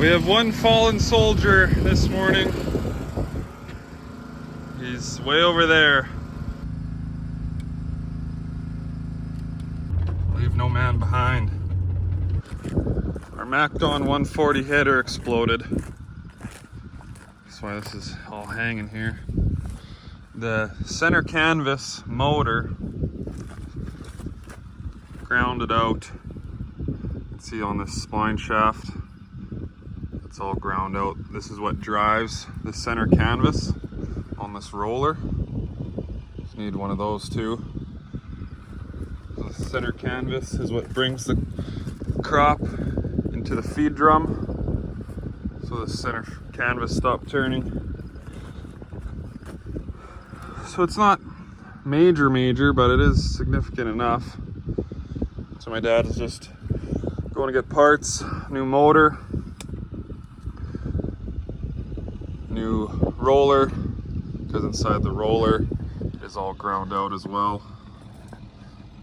We have one fallen soldier this morning. He's way over there. Leave no man behind. Our MacDon 140 header exploded. That's why this is all hanging here. The center canvas motor grounded out. You can see on this spline shaft, it's all ground out. This is what drives the center canvas on this roller. Just need one of those too. The center canvas is what brings the crop into the feed drum, so the center canvas stopped turning. So it's not major, but it is significant enough. So my dad is just going to get parts, new motor, new roller, because inside the roller is all ground out as well.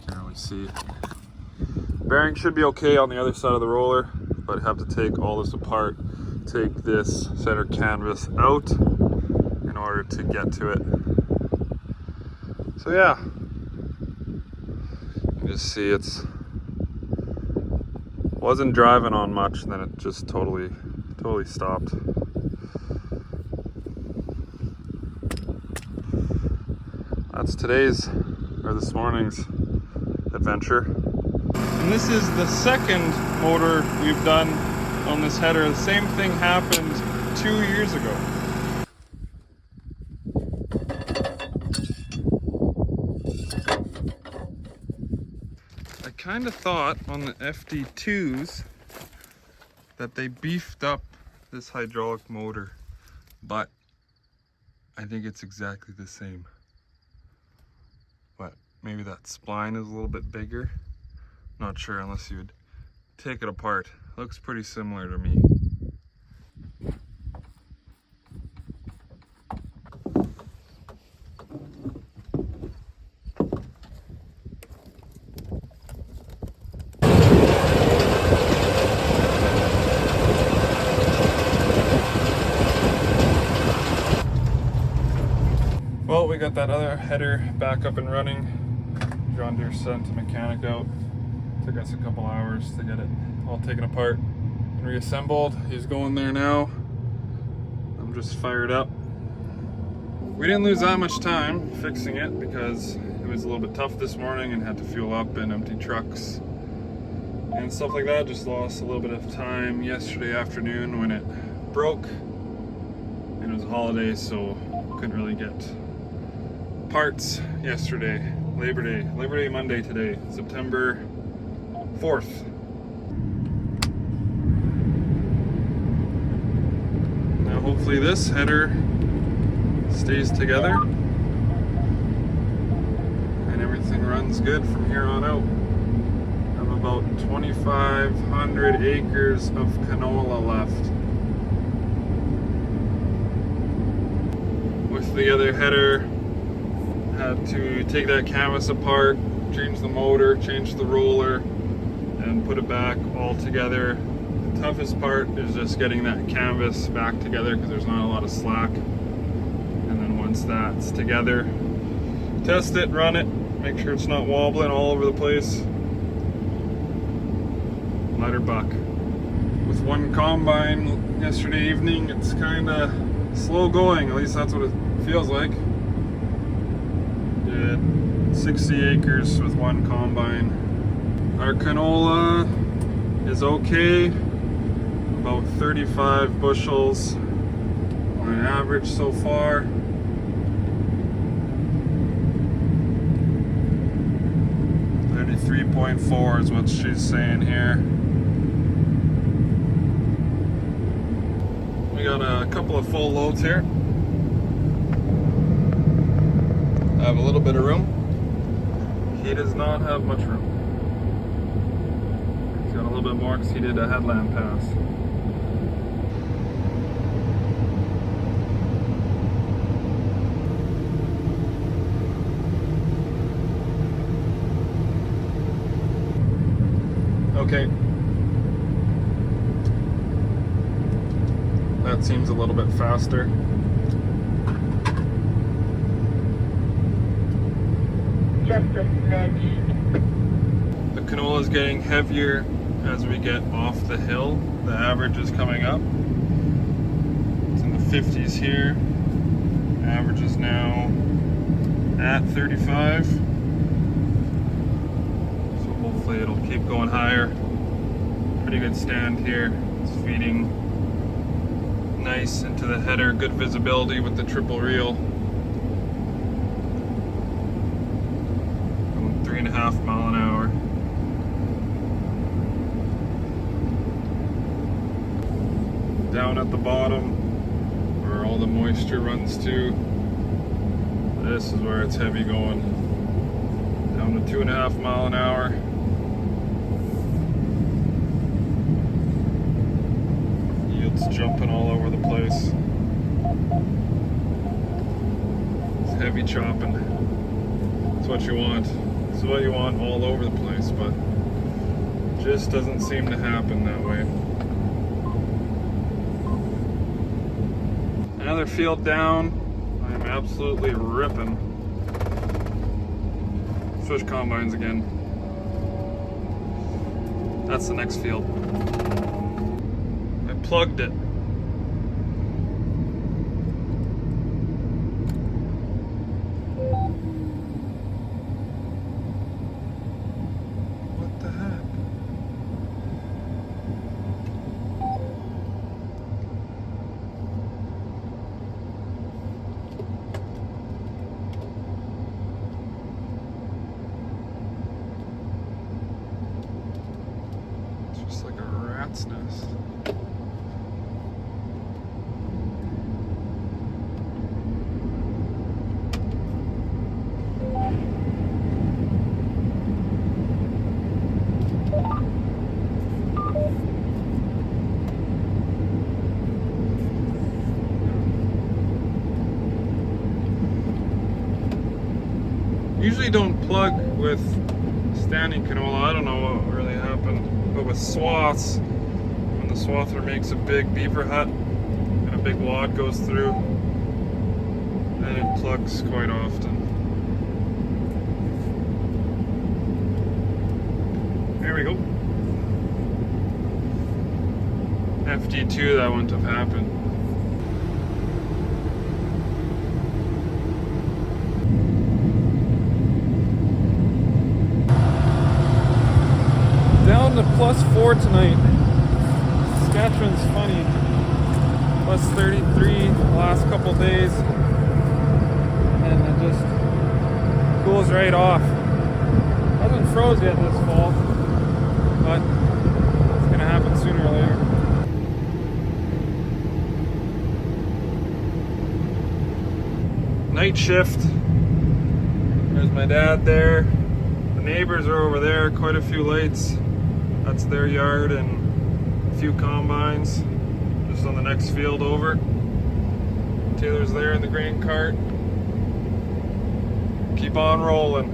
Can't really see. Bearing should be okay on the other side of the roller, but I have to take all this apart, take this center canvas out in order to get to it. So yeah, you just see it's wasn't driving on much, and then it just totally stopped. That's today's, or this morning's adventure. And this is the second motor we've done on this header. The same thing happened 2 years ago. I kind of thought on the FD2s that they beefed up this hydraulic motor, but I think it's exactly the same. But maybe that spline is a little bit bigger. Not sure unless you would take it apart. Looks pretty similar to me. Well, we got that other header back up and running. John Deere sent a mechanic out. Took us a couple hours to get it all taken apart and reassembled. He's going there now. I'm just fired up. We didn't lose that much time fixing it because it was a little bit tough this morning and had to fuel up and empty trucks and stuff like that. Just lost a little bit of time yesterday afternoon when it broke, and it was a holiday, so couldn't really get parts yesterday. Labor Day Monday today, September 4th. Now hopefully this header stays together and everything runs good from here on out. I have about 2,500 acres of canola left. With the other header, had to take that canvas apart, change the motor, change the roller, and put it back all together. The toughest part is just getting that canvas back together because there's not a lot of slack. And then once that's together, test it, run it, make sure it's not wobbling all over the place. Let her buck. With one combine yesterday evening, it's kind of slow going, at least that's what it feels like. Did 60 acres with one combine. Our canola is okay, about 35 bushels on an average so far. .4 is what she's saying here. We got a couple of full loads here. I have a little bit of room. He does not have much room. He's got a little bit more because he did a headland pass. Okay. that seems a little bit faster. Just a smidge. The canola is getting heavier as we get off the hill. The average is coming up. It's in the 50s here. Average is now at 35. So hopefully it'll keep going higher. Pretty good stand here. It's feeding nice into the header. Good visibility with the triple reel. Going 3.5 mile an hour. Down at the bottom, where all the moisture runs to, this is where it's heavy going. Down to 2.5 mile an hour. Yield's jumping all over the place. It's heavy chopping. It's what you want. It's what you want all over the place, but it just doesn't seem to happen that way. Another field down. I'm absolutely ripping. Switch combines again. That's the next field. I plugged it. What the heck? Just like a rat's nest. Usually don't plug with standing canola. I don't know what really happened, but with swaths, when the swather makes a big beaver hut and a big wad goes through, then it plugs quite often. There we go. FD2, that wouldn't have happened. Down to +4 tonight. Saskatchewan's funny. +33 the last couple days. And it just cools right off. Hasn't froze yet this fall, but it's gonna happen sooner or later. Night shift. There's my dad there. The neighbors are over there, quite a few lights. That's their yard and a few combines just on the next field over. Taylor's there in the grain cart. Keep on rolling.